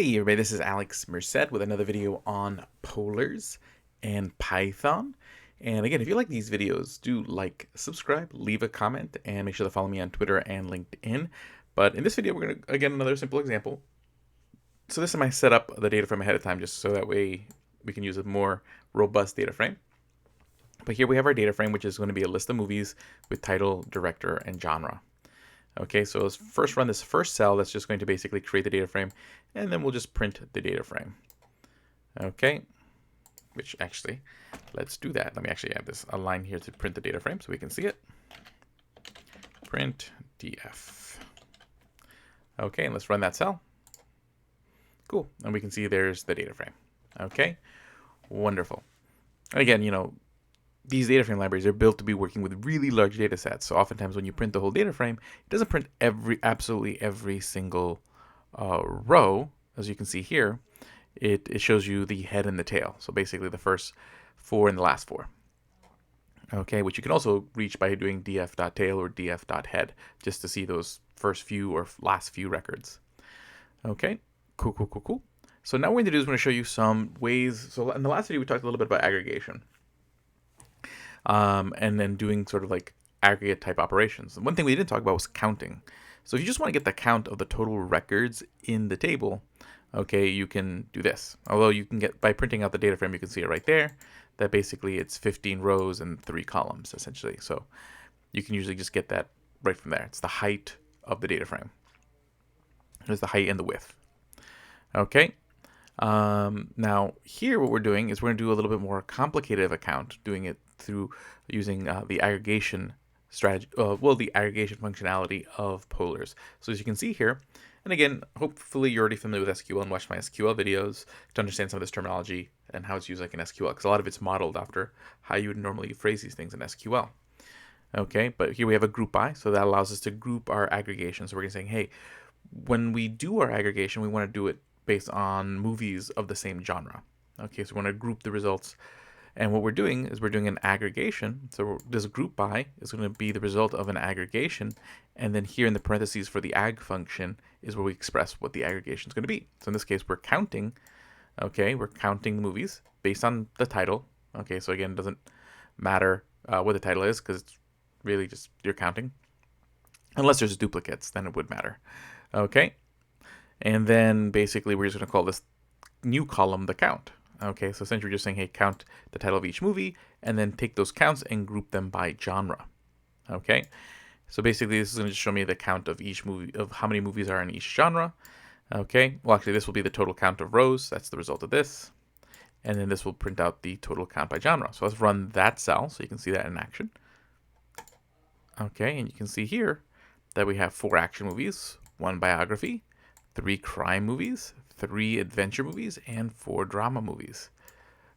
Hey everybody, this is Alex Merced with another video on Polars and Python. And again, if you like these videos, do like, subscribe, leave a comment, and make sure to follow me on Twitter and LinkedIn. But in this video, we're going to, again, another simple example. So this time I set up the data frame ahead of time just so that way we can use a more robust data frame. But here we have our data frame, which is going to be a list of movies with title, director, and genre. Okay, so let's first run this first cell that's just going to basically create the data frame, and then we'll just print the data frame. Okay, which actually, let's do that. Let me actually add this a line here to print the data frame so we can see it. Print df. Okay, and let's run that cell. Cool, and we can see there's the data frame. Okay, wonderful. Again, these data frame libraries are built to be working with really large data sets. So oftentimes when you print the whole data frame, it doesn't print absolutely every single row. As you can see here, it shows you the head and the tail. So basically the first 4 and the last 4. Okay, which you can also reach by doing df.tail or df.head just to see those first few or last few records. Okay, cool. So now what we're going to do is we're going to show you some ways. So in the last video, we talked a little bit about aggregation. And then doing sort of like aggregate type operations. One thing we didn't talk about was counting. So if you just want to get the count of the total records in the table, okay, you can do this. Although you can get, by printing out the data frame, you can see it right there, that basically it's 15 rows and 3 columns essentially. So you can usually just get that right from there. It's the height of the data frame. There's the height and the width. Okay. Now here what we're doing is we're going to do a little bit more complicated of a count, doing it through using the aggregation strategy, the aggregation functionality of Polars. So as you can see here, and again, hopefully you're already familiar with SQL and watched my SQL videos to understand some of this terminology and how it's used like in SQL, because a lot of it's modeled after how you would normally phrase these things in SQL. Okay, but here we have a group by, so that allows us to group our aggregation. So we're going to say, hey, when we do our aggregation, we want to do it based on movies of the same genre. Okay, so we want to group the results. And what we're doing is we're doing an aggregation. So this group by is going to be the result of an aggregation. And then here in the parentheses for the ag function is where we express what the aggregation is going to be. So in this case, we're counting. Okay, we're counting the movies based on the title. Okay, so again, it doesn't matter what the title is because it's really just you're counting. Unless there's duplicates, then it would matter. Okay, and then basically we're just going to call this new column the count. Okay, so essentially we're just saying, hey, count the title of each movie, and then take those counts and group them by genre. Okay, so basically this is going to show me the count of each movie, of how many movies are in each genre. Okay, well actually this will be the total count of rows. That's the result of this. And then this will print out the total count by genre. So let's run that cell so you can see that in action. Okay, and you can see here that we have 4 action movies, 1 biography, 3 crime movies, 3 adventure movies, and 4 drama movies.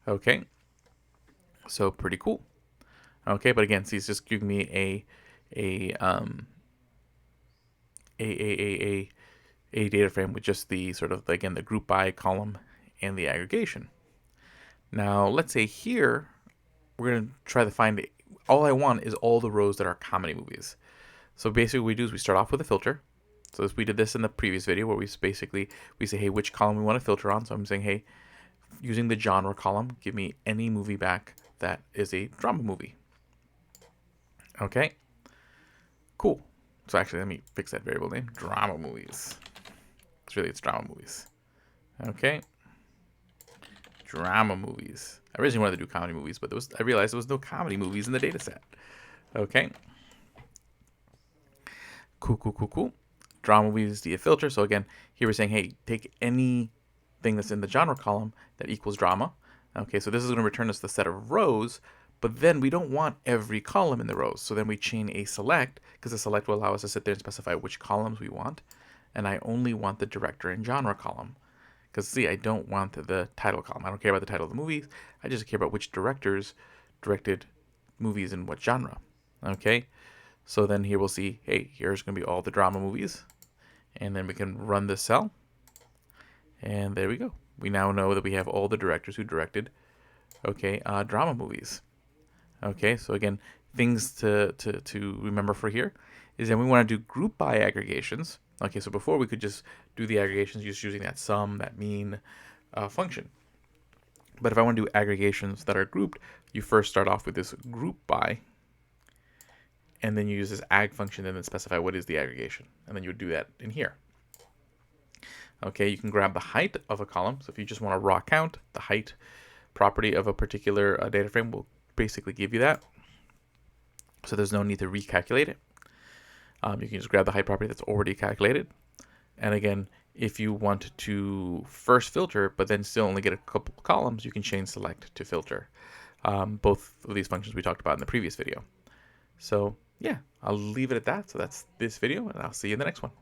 Okay, so pretty cool. Okay, but again, see, it's just giving me a data frame with just the sort of, again, the group by column and the aggregation. Now let's say here we're going to try to find all I want is all the rows that are comedy movies. So basically what we do is we start off with a filter. So we did this in the previous video where we say, hey, which column we want to filter on. So I'm saying, hey, using the genre column, give me any movie back that is a drama movie. Okay, cool. So actually, let me fix that variable name, drama movies. It's drama movies. Okay, drama movies. I originally wanted to do comedy movies, but I realized there was no comedy movies in the data set. Okay, cool. Drama movies via filter. So again, here we're saying, hey, take anything that's in the genre column that equals drama. Okay, so this is going to return us the set of rows, but then we don't want every column in the rows. So then we chain a select, because the select will allow us to sit there and specify which columns we want. And I only want the director and genre column. Because see, I don't want the title column. I don't care about the title of the movies. I just care about which directors directed movies in what genre. Okay, so then here we'll see, hey, here's going to be all the drama movies. And then we can run this cell. And there we go. We now know that we have all the directors who directed, okay, drama movies. Okay, so again, things to remember for here is that we want to do group by aggregations. Okay, so before we could just do the aggregations just using that sum, that mean function. But if I want to do aggregations that are grouped, you first start off with this group by, and then you use this ag function and then specify what is the aggregation. And then you would do that in here. Okay, you can grab the height of a column. So if you just want a raw count, the height property of a particular data frame will basically give you that. So there's no need to recalculate it. You can just grab the height property that's already calculated. And again, if you want to first filter, but then still only get a couple columns, you can chain select to filter. Both of these functions we talked about in the previous video. So yeah, I'll leave it at that. So that's this video, and I'll see you in the next one.